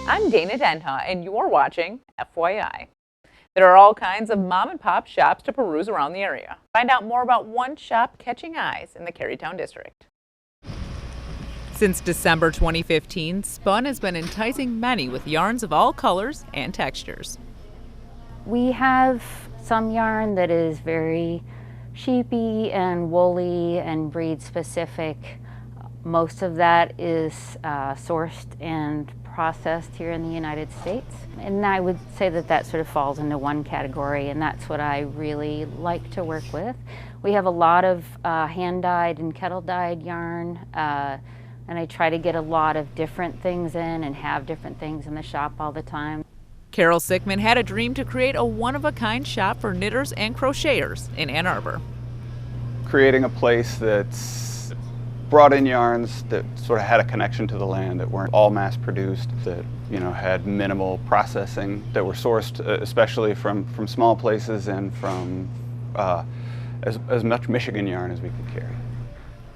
I'm Dana Denha, and you're watching FYI. There are all kinds of mom and pop shops to peruse around the area. Find out more about one shop catching eyes in the Carytown district. Since December 2015, Spun has been enticing many with yarns of all colors and textures. We have some yarn that is very sheepy and woolly and breed specific. Most of that is sourced and processed here in the United States. And I would say that that sort of falls into one category, and that's what I really like to work with. We have a lot of hand-dyed and kettle-dyed yarn, and I try to get a lot of different things in and have different things in the shop all the time. Carol Sickman had a dream to create a one-of-a-kind shop for knitters and crocheters in Ann Arbor. Creating a place that's brought in yarns that sort of had a connection to the land, that weren't all mass-produced, that had minimal processing, that were sourced especially from small places and from as much Michigan yarn as we could carry.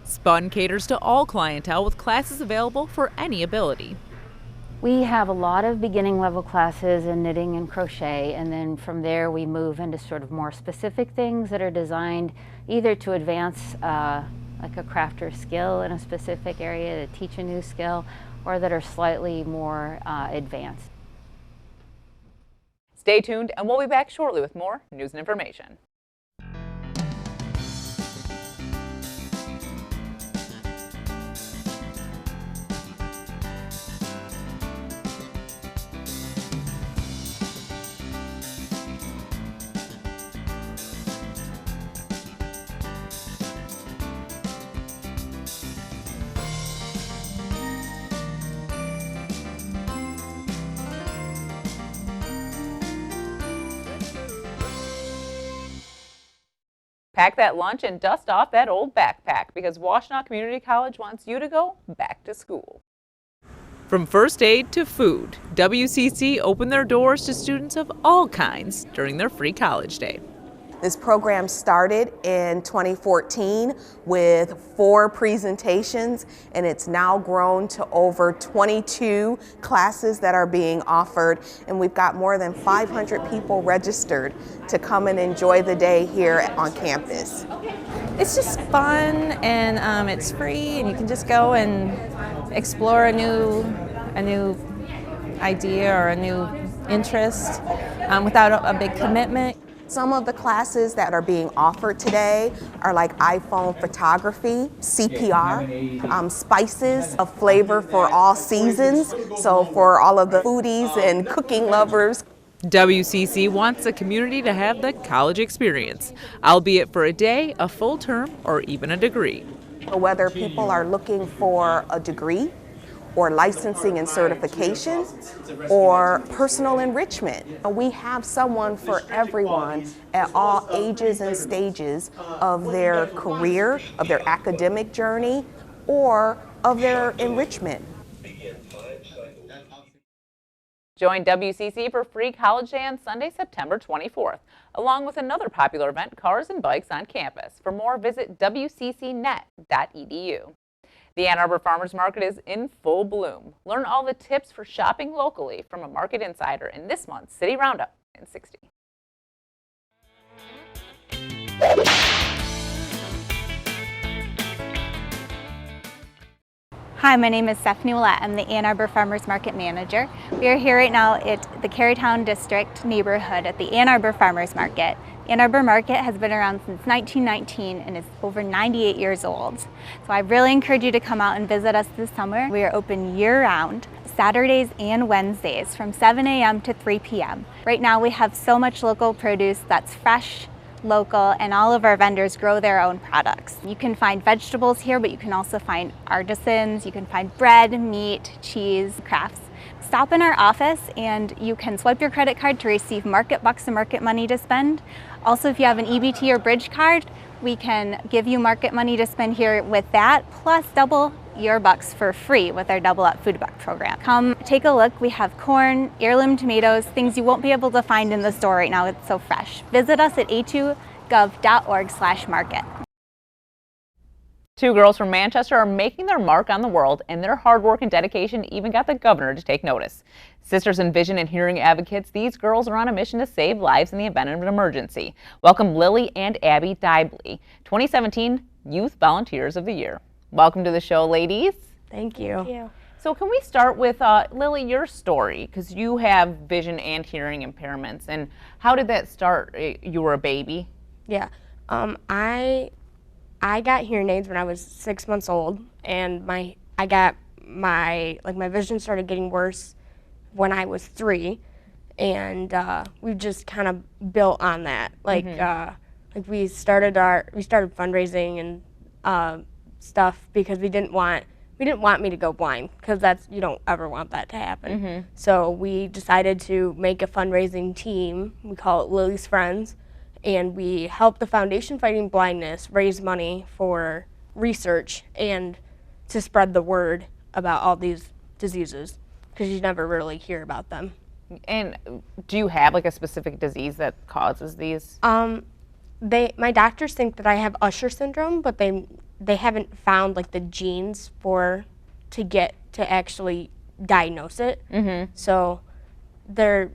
Spun caters to all clientele with classes available for any ability. We have a lot of beginning level classes in knitting and crochet, and then from there we move into sort of more specific things that are designed either to advance like a crafter skill in a specific area, to teach a new skill, or that are slightly more advanced. Stay tuned, and we'll be back shortly with more news and information. Pack that lunch and dust off that old backpack because Washtenaw Community College wants you to go back to school. From first aid to food, WCC opened their doors to students of all kinds during their free college day. This program started in 2014 with 4 presentations, and it's now grown to over 22 classes that are being offered, and we've got more than 500 people registered to come and enjoy the day here on campus. It's just fun, and it's free, and you can just go and explore a new idea or a new interest without a big commitment. Some of the classes that are being offered today are like iPhone photography, CPR, spices, a flavor for all seasons, so for all of the foodies and cooking lovers. WCC wants the community to have the college experience, albeit for a day, a full term, or even a degree. Whether people are looking for a degree, or licensing and certification, or personal enrichment. We have someone for everyone at all ages and stages of their career, of their academic journey, or of their enrichment. Join WCC for Free College Day on Sunday, September 24th, along with another popular event, Cars and Bikes on Campus. For more, visit wccnet.edu. The Ann Arbor Farmers Market is in full bloom. Learn all the tips for shopping locally from a market insider in this month's City Roundup in 60. Hi, my name is Stephanie Willett. I'm the Ann Arbor Farmers Market Manager. We are here right now at the Carytown District neighborhood at the Ann Arbor Farmers Market. Ann Arbor Market has been around since 1919 and is over 98 years old. So I really encourage you to come out and visit us this summer. We are open year-round, Saturdays and Wednesdays from 7 a.m. to 3 p.m. Right now we have so much local produce that's fresh, local, and all of our vendors grow their own products. You can find vegetables here, but you can also find artisans, you can find bread, meat, cheese, crafts. Stop in our office and you can swipe your credit card to receive market bucks and market money to spend. Also, if you have an EBT or bridge card, we can give you market money to spend here with that, plus double your bucks for free with our Double Up Food Buck program. Come take a look. We have corn, heirloom tomatoes, things you won't be able to find in the store right now. It's so fresh. Visit us at a2gov.org/market. Two girls from Manchester are making their mark on the world, and their hard work and dedication even got the governor to take notice. Sisters in vision and hearing advocates, these girls are on a mission to save lives in the event of an emergency. Welcome Lilly and Abby Diuble, 2017 Youth Volunteers of the Year. Welcome to the show, ladies. Thank you. Thank you. So can we start with, Lilly, your story, because you have vision and hearing impairments, and how did that start? You were a baby? Yeah. I got hearing aids when I was 6 months old, and my vision started getting worse when I was 3, and we've just kind of built on that. We started fundraising and stuff because we didn't want me to go blind, because you don't ever want that to happen. So we decided to make a fundraising team. We call it Lilly's Friends. And we help the Foundation Fighting Blindness raise money for research and to spread the word about all these diseases, because you never really hear about them. And do you have like a specific disease that causes these? My doctors think that I have Usher syndrome, but they haven't found like the genes to actually diagnose it. So they're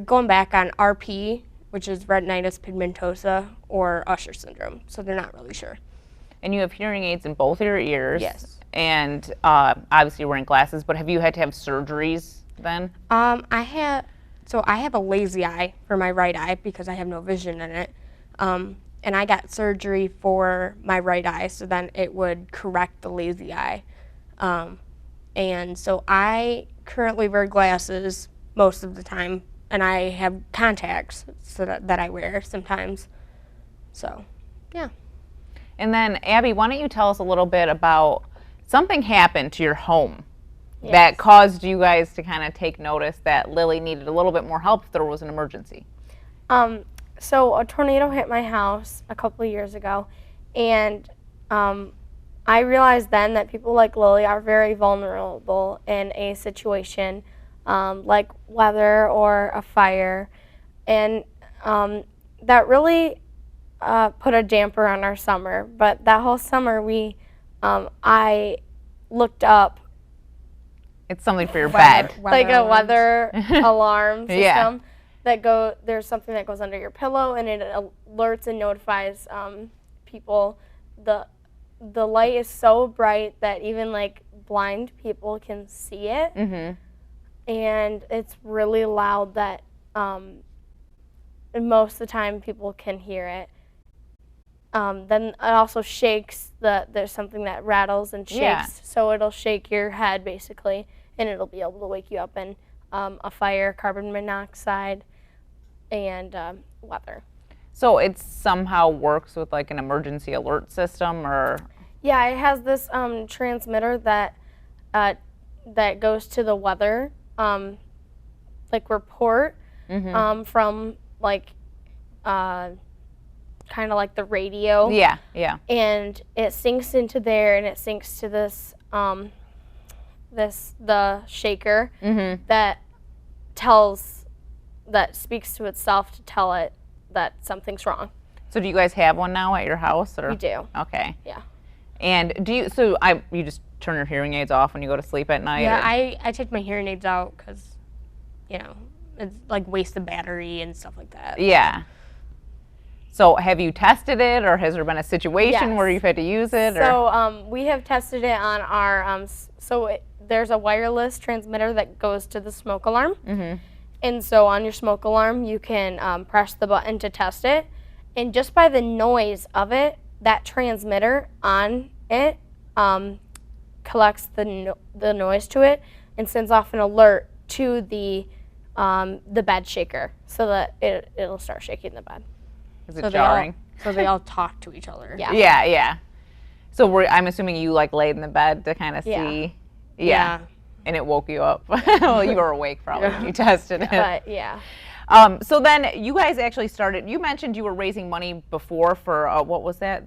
going back on RP, which is retinitis pigmentosa, or Usher syndrome. So they're not really sure. And you have hearing aids in both of your ears. Yes. And obviously you're wearing glasses, but have you had to have surgeries then? I have a lazy eye for my right eye because I have no vision in it. And I got surgery for my right eye, so then it would correct the lazy eye. And so I currently wear glasses most of the time, and I have contacts that I wear sometimes. So, yeah. And then, Abby, why don't you tell us a little bit about something happened to your home that caused you guys to kind of take notice that Lilly needed a little bit more help if there was an emergency? So a tornado hit my house a couple of years ago, and I realized then that people like Lilly are very vulnerable in a situation like weather or a fire, and that really put a damper on our summer. But that whole summer, I looked up. It's something for your bed. Like a weather alarm system. Yeah. There's something that goes under your pillow, and it alerts and notifies people. The light is so bright that even like blind people can see it. And it's really loud that most of the time people can hear it. Then it also shakes. There's something that rattles and shakes, so it'll shake your head basically, and it'll be able to wake you up in a fire, carbon monoxide, and weather. So it somehow works with like an emergency alert system, or? Yeah, it has this transmitter that goes to the weather report from like kind of like the radio. Yeah. And it syncs into there, and it syncs to this the shaker that speaks to itself to tell it that something's wrong. So do you guys have one now at your house, or? We do. Okay. Yeah. And you just turn your hearing aids off when you go to sleep at night? Yeah, I take my hearing aids out because, it's like waste of battery and stuff like that. Yeah. So have you tested it, or has there been a situation where you've had to use it? So we have tested it on our, there's a wireless transmitter that goes to the smoke alarm. And so on your smoke alarm, you can press the button to test it. And just by the noise of it, that transmitter on it collects the noise to it and sends off an alert to the bed shaker, so that it'll start shaking the bed. Is it jarring? So they all talk to each other. Yeah. Yeah. So I'm assuming you like laid in the bed to kind of see. Yeah. And it woke you up. Well, you were awake probably when you tested it. But yeah. So then you guys actually started, you mentioned you were raising money before for, what was that?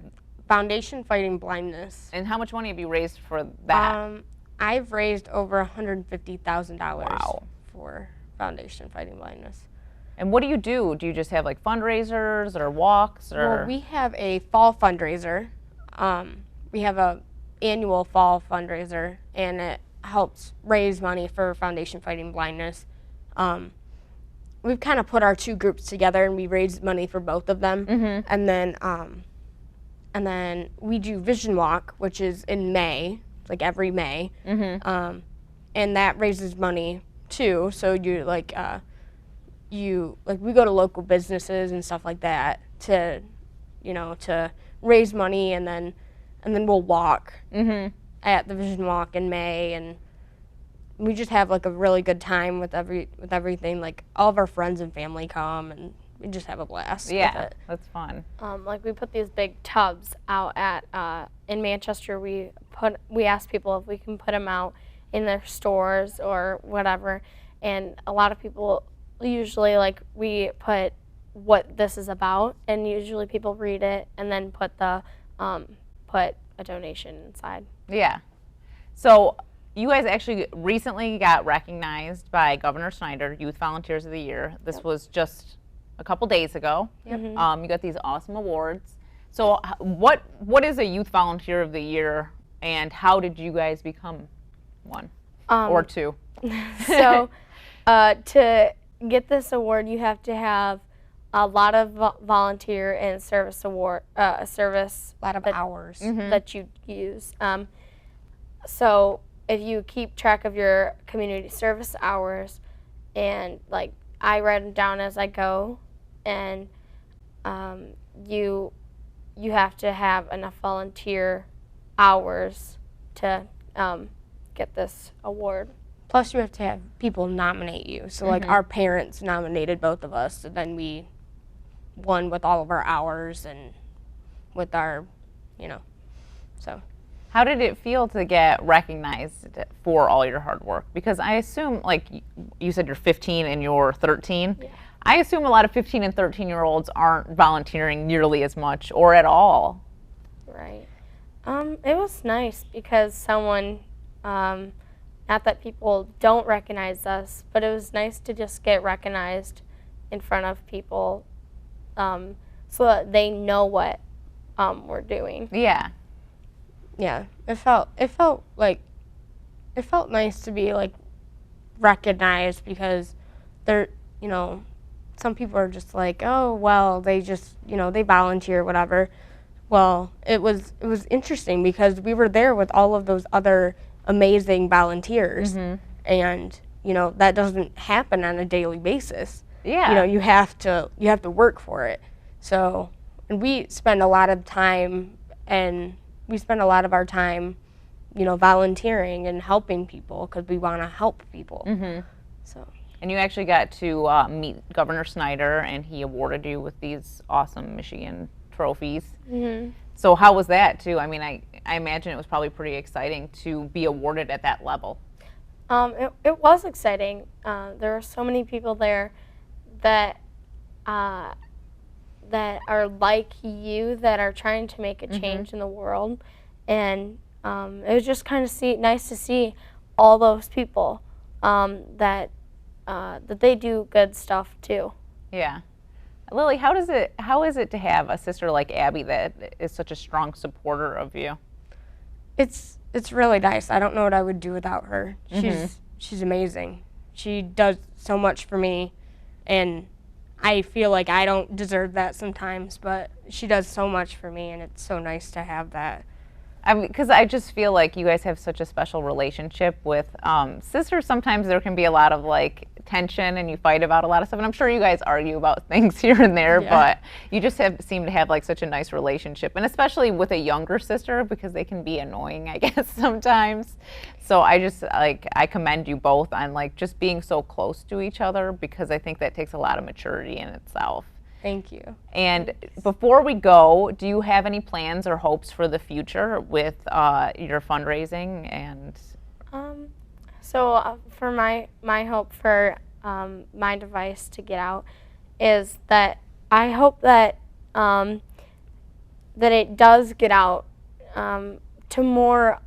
Foundation Fighting Blindness. And how much money have you raised for that? I've raised over $150,000 Wow. for Foundation Fighting Blindness. And what do? Do you just have like fundraisers or walks? Or? Well, we have a fall fundraiser we have a annual fall fundraiser, and it helps raise money for Foundation Fighting Blindness. We've kind of put our two groups together, and we raise money for both of them. And then we do Vision Walk, which is in May, like every May, and that raises money too. So you like we go to local businesses and stuff like that to raise money, and then we'll walk at the Vision Walk in May, and we just have like a really good time with everything. Like all of our friends and family come, and we just have a blast. Yeah, with it. that's fun. Like we put these big tubs out at in Manchester. We ask people if we can put them out in their stores or whatever, and a lot of people usually like we put what this is about, and usually people read it and then put a donation inside. Yeah. So you guys actually recently got recognized by Governor Snyder, Youth Volunteers of the Year. This was just a couple days ago. You got these awesome awards. So what is a Youth Volunteer of the Year, and how did you guys become one or two? So to get this award, you have to have a lot of volunteer and service award, a lot of hours that you use. So if you keep track of your community service hours, and like I write them down as I go, and you have to have enough volunteer hours to get this award. Plus, you have to have people nominate you. So, like, our parents nominated both of us, and then we won with all of our hours and with our, so. How did it feel to get recognized for all your hard work? Because I assume, like you said, you're 15 and you're 13. Yeah. I assume a lot of 15 and 13-year-olds aren't volunteering nearly as much or at all. Right. It was nice because someone, not that people don't recognize us, but it was nice to just get recognized in front of people so that they know what we're doing. Yeah. Yeah, it felt nice to be like recognized, because they're, some people are just like, oh, well, they just, they volunteer, whatever. Well, it was interesting because we were there with all of those other amazing volunteers, and that doesn't happen on a daily basis. Yeah. You have to work for it. So, and we spend a lot of time, and we spend a lot of our time, volunteering and helping people because we want to help people. So. And you actually got to meet Governor Snyder, and he awarded you with these awesome Michigan trophies. So how was that too? I mean, I imagine it was probably pretty exciting to be awarded at that level. It was exciting. There were so many people there that are like you, that are trying to make a change in the world, and it was just kind of nice to see all those people that they do good stuff too. Yeah. Lily, how is it to have a sister like Abby that is such a strong supporter of you? It's really nice. I don't know what I would do without her. She's amazing. She does so much for me, and I feel like I don't deserve that sometimes, but she does so much for me, and it's so nice to have that. I mean, because I just feel like you guys have such a special relationship with sisters. Sometimes there can be a lot of like tension, and you fight about a lot of stuff. And I'm sure you guys argue about things here and there, but you just seem to have like such a nice relationship, and especially with a younger sister, because they can be annoying, I guess, sometimes. So I commend you both on like just being so close to each other, because I think that takes a lot of maturity in itself. Thank you. And before we go, do you have any plans or hopes for the future with your fundraising? And so for my hope for my device to get out is that I hope that that it does get out to more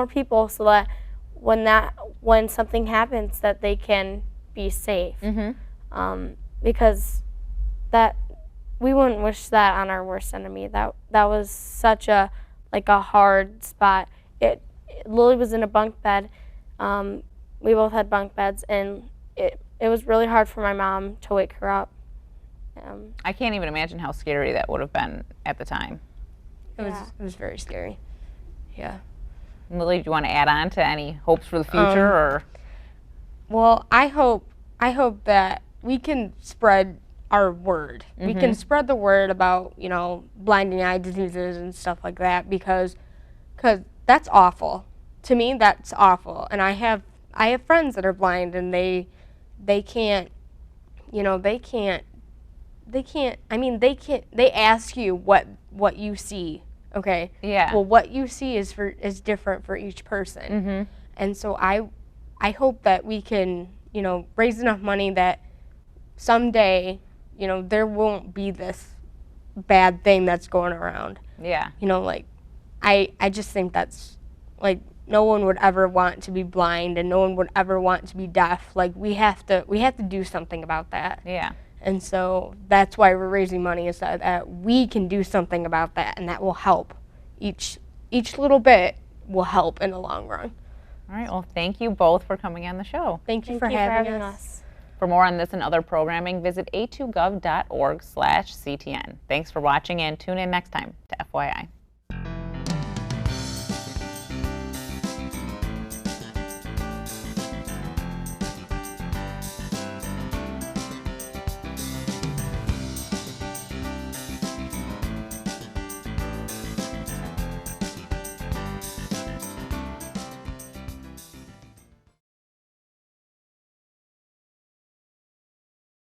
people, so that when something happens, that they can be safe. Because that we wouldn't wish that on our worst enemy. That was such a like a hard spot. Lily was in a bunk bed. We both had bunk beds, and it was really hard for my mom to wake her up. I can't even imagine how scary that would have been at the time. It was very scary. Yeah. Lily, do you want to add on to any hopes for the future, or? Well, I hope that we can spread our word. We can spread the word about, you know, blinding eye diseases and stuff like that, because that's awful. To me, that's awful. And I have friends that are blind, and they can't, you know, they ask you what you see, okay? Yeah. Well, what you see is different for each person. And so I hope that we can, you know, raise enough money that someday, you know, there won't be this bad thing that's going around. Yeah. You know, like, I just think that's, like, no one would ever want to be blind, and no one would ever want to be deaf. Like, we have to do something about that. Yeah. And so that's why we're raising money, is that we can do something about that, and that will help. Each little bit will help in the long run. All right. Well, thank you both for coming on the show. Thank you for having us. For more on this and other programming, visit a2gov.org/CTN. Thanks for watching, and tune in next time to FYI.